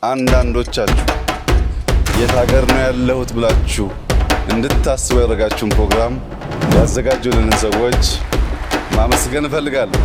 አንዳንዶቻችሁ የት ሀገር ነው ያለሁት ብላችሁ እንድታስቡ ያደረጋችሁን ፕሮግራም ያዘጋጁልንን ሰዎች ማመስገን እፈልጋለሁ።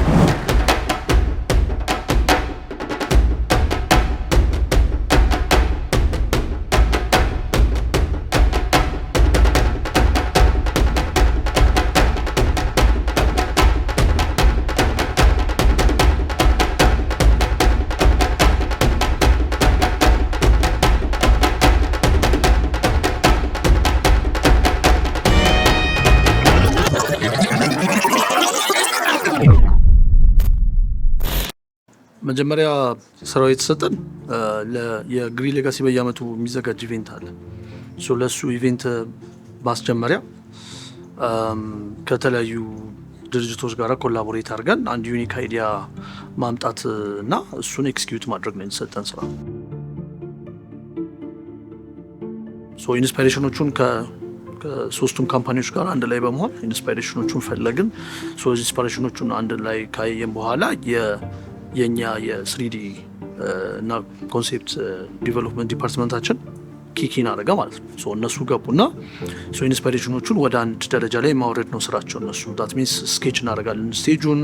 መጀመሪያ ስራው የተሰጠን የግሪን ሌጋሲ በየአመቱ የሚዘጋጅ ኢቬንት አለ። ለሱ ኢቬንት ማስጀመሪያ ከተለያዩ ድርጅቶች ጋር ኮላቦሬት አድርገን አንድ ዩኒክ አይዲያ ማምጣት እና እሱን ኤክስኪዩት ማድረግ ነው የተሰጠን ስራ። ኢንስፓይሬሽኖቹን ከሶስቱም ካምፓኒዎች ጋር አንድ ላይ በመሆን ኢንስፓይሬሽኖቹን ፈለግን። ኢንስፓይሬሽኖቹን አንድ ላይ ካየን በኋላ የኛ የስሪዲ እና ኮንሴፕት ዲቨሎፕመንት ዲፓርትመንታችን ኪኪን አደረገ ማለት ነው። እነሱ ገቡና ኢንስፓይሬሽኖቹን ወደ አንድ ደረጃ ላይ ማውረድ ነው ስራቸው። እነሱ ዳት ሚንስ ስኬች እናደርጋለን ስቴጁን፣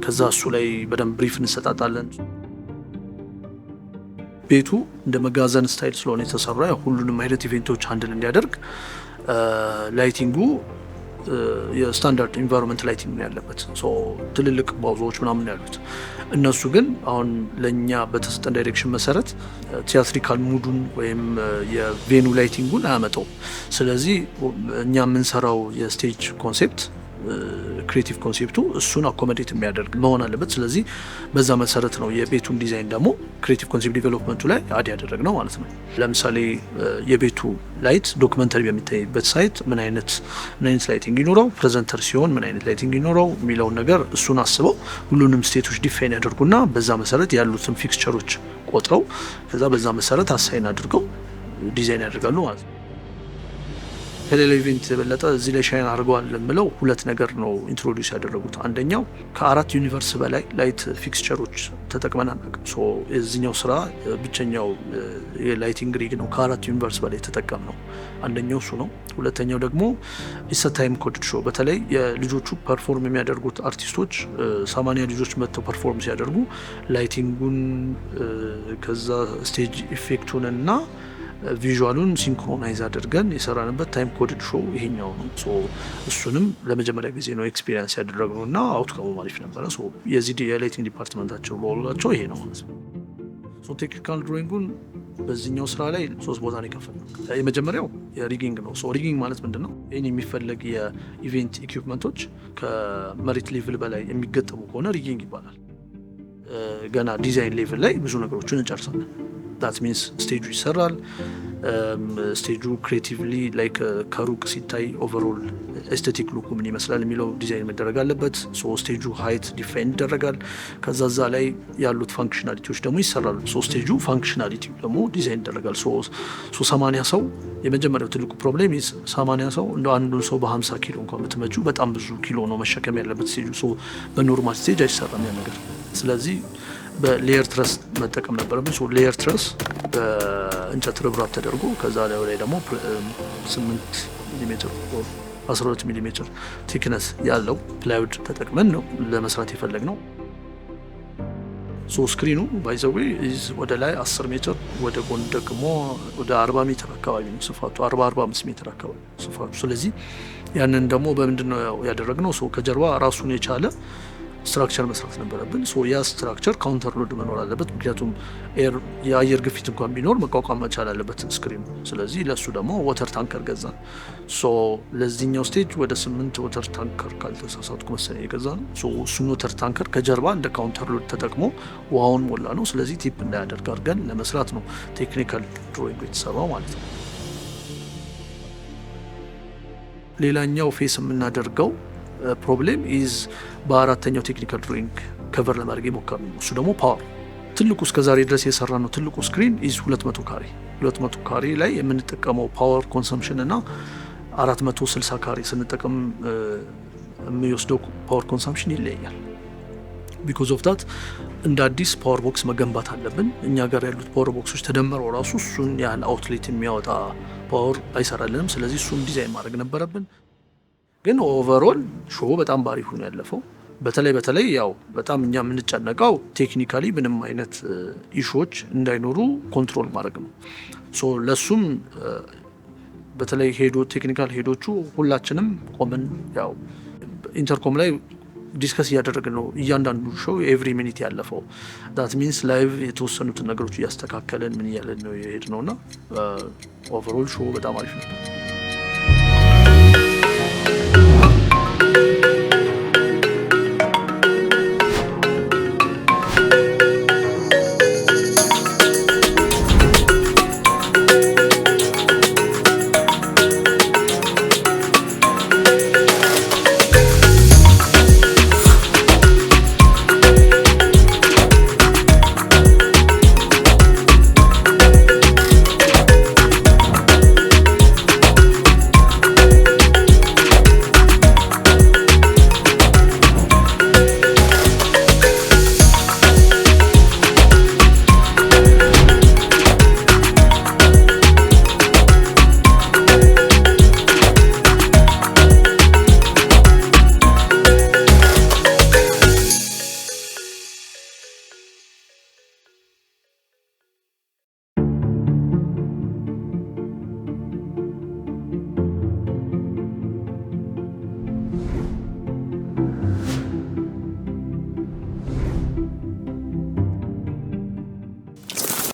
ከዛ እሱ ላይ በደንብ ብሪፍ እንሰጣጣለን። ቤቱ እንደ መጋዘን ስታይል ስለሆነ የተሰራ ሁሉንም አይነት ኢቬንቶች ሃንድል እንዲያደርግ ላይቲንጉ የስታንዳርድ ኢንቫይሮንመንት ላይቲንግ ነው ያለበት። ትልልቅ ባውዞች ምናምን ያሉት እነሱ ግን አሁን ለእኛ በተሰጠን ዳይሬክሽን መሰረት ቲያትሪካል ሙዱን ወይም የቬኑ ላይቲንጉን አያመጣው። ስለዚህ እኛ የምንሰራው የስቴጅ ኮንሴፕት ክሬቲቭ ኮንሴፕቱ እሱን አኮሞዴት የሚያደርግ መሆን አለበት። ስለዚህ በዛ መሰረት ነው የቤቱን ዲዛይን ደግሞ ክሬቲቭ ኮንሴፕት ዲቨሎፕመንቱ ላይ አድ ያደረግ ነው ማለት ነው። ለምሳሌ የቤቱ ላይት ዶክመንተሪ በሚታይበት ሳይት ምን አይነት ላይቲንግ ይኖረው፣ ፕሬዘንተር ሲሆን ምን አይነት ላይቲንግ ይኖረው የሚለውን ነገር እሱን አስበው ሁሉንም ስቴቶች ዲፋይን ያደርጉና በዛ መሰረት ያሉትን ፊክስቸሮች ቆጥረው ከዛ በዛ መሰረት አሳይን አድርገው ዲዛይን ያደርጋሉ ማለት ነው። ከሌላ ኢቬንት የበለጠ እዚህ ላይ ሻይን አድርገዋል የምለው ሁለት ነገር ነው ኢንትሮዲውስ ያደረጉት። አንደኛው ከ4 ዩኒቨርስ በላይ ላይት ፊክስቸሮች ተጠቅመን አናውቅም። የዚህኛው ስራ ብቸኛው የላይቲንግ ሪግ ነው ከ4 ዩኒቨርስ በላይ ተጠቀም ነው። አንደኛው እሱ ነው። ሁለተኛው ደግሞ ኢትስ ታይም ኮድ ሾው። በተለይ የልጆቹ ፐርፎርም የሚያደርጉት አርቲስቶች 80 ልጆች መጥተው ፐርፎርም ሲያደርጉ ላይቲንጉን ከዛ ስቴጅ ኢፌክቱን እና ቪዥዋሉን ሲንክሮናይዝ አድርገን የሰራንበት ታይም ኮድድ ሾው ይሄኛው ነው። እሱንም ለመጀመሪያ ጊዜ ነው ኤክስፒሪየንስ ያደረግነው እና አውትካሙ አሪፍ ነበረ። የዚህ የላይቲንግ ዲፓርትመንታቸው በሁላቸው ይሄ ነው ማለት ነው። ቴክኒካል ድሮይንጉን በዚህኛው ስራ ላይ 3 ቦታ ነው የከፈልነው። የመጀመሪያው የሪጊንግ ነው። ሪጊንግ ማለት ምንድን ነው? ይህን የሚፈለግ የኢቬንት ኢኩፕመንቶች ከመሬት ሌቭል በላይ የሚገጠሙ ከሆነ ሪጊንግ ይባላል። ገና ዲዛይን ሌቭል ላይ ብዙ ነገሮችን እንጨርሳለን። ዳት ሚንስ ስቴጁ ይሰራል። ስቴጁ ክሬቲቭሊ ላይክ ከሩቅ ሲታይ ኦቨርኦል ኤስቴቲክ ሉክ ምን ይመስላል የሚለው ዲዛይን መደረግ አለበት። ስቴጁ ሃይት ዲፋይን ይደረጋል። ከዛ ላይ ያሉት ፋንክሽናሊቲዎች ደግሞ ይሰራሉ። ስቴጁ ፋንክሽናሊቲ ደግሞ ዲዛይን ይደረጋል። 80 ሰው የመጀመሪያው ትልቁ ፕሮብሌም 80 ሰው እንደ አንዱን ሰው በ50 ኪሎ እንኳን ብትመጁ በጣም ብዙ ኪሎ ነው መሸከም ያለበት ስቴጁ። በኖርማል ስቴጅ አይሰራም ያ ነገር። ስለዚህ በሌየር ትረስ መጠቀም ነበረብን። ሌየር ትረስ በእንጨት ርብራብ ተደርጎ ከዛ ላይ ደግሞ 8 ሚሜ 12 ሚሜ ቲክነስ ያለው ፕላይውድ ተጠቅመን ነው ለመስራት የፈለግ ነው። ስክሪኑ ባይዘዌ ወደ ላይ 10 ሜትር ወደ ጎን ደግሞ ወደ 40 ሜትር አካባቢ ነው ስፋቱ፣ 45 ሜትር አካባቢ ስፋቱ። ስለዚህ ያንን ደግሞ በምንድነው ያደረግነው? ከጀርባ ራሱን የቻለ ስትራክቸር መስራት ነበረብን። ያ ስትራክቸር ካውንተር ሎድ መኖር አለበት። ምክንያቱም የአየር ግፊት እንኳን ቢኖር መቋቋም መቻል አለበት ስክሪኑ። ስለዚህ ለሱ ደግሞ ወተር ታንከር ገዛን። ለዚህኛው ስቴጅ ወደ 8 ወተር ታንከር ካልተሳሳትኩ መሰለኝ የገዛ ነው። እሱን ወተር ታንከር ከጀርባ እንደ ካውንተር ሎድ ተጠቅሞ ውሃውን ሞላ ነው። ስለዚህ ቲፕ እንዳያደርግ አድርገን ለመስራት ነው ቴክኒካል ድሮይንግ የተሰራው ማለት ነው። ሌላኛው ፌስ የምናደርገው ፕሮብሌም ኢዝ በአራተኛው ቴክኒካል ድሮይንግ ከቨር ለማድረግ የሞከር ነው። እሱ ደግሞ ፓወር። ትልቁ እስከዛሬ ድረስ የሰራ ነው ትልቁ ስክሪን ኢዝ 200 ካሬ 200 ካሬ ላይ የምንጠቀመው ፓወር ኮንሰምፕሽን እና 460 ካሬ ስንጠቀም የሚወስደው ፓወር ኮንሰምፕሽን ይለያል። ቢኮዝ ኦፍ ዳት እንደ አዲስ ፓወር ቦክስ መገንባት አለብን። እኛ ጋር ያሉት ፓወር ቦክሶች ተደምረው ራሱ እሱን ያህል አውትሌት የሚያወጣ ፓወር አይሰራልንም። ስለዚህ እሱን ዲዛይን ማድረግ ነበረብን። ግን ኦቨርኦል ሾው በጣም ባሪፍ ነው ያለፈው። በተለይ ያው በጣም እኛ የምንጨነቀው ቴክኒካሊ ምንም አይነት ኢሹዎች እንዳይኖሩ ኮንትሮል ማድረግ ነው። ሶ ለሱም በተለይ ቴክኒካል ሄዶቹ ሁላችንም ቆመን ያው ኢንተርኮም ላይ ዲስከስ እያደረግን ነው እያንዳንዱ ሾው ኤቭሪ ሚኒት ያለፈው። ዳት ሚንስ ላይቭ የተወሰኑትን ነገሮች እያስተካከለን ምን እያለን ነው የሄድ ነውና ኦቨርኦል ሾው በጣም አሪፍ ነበር።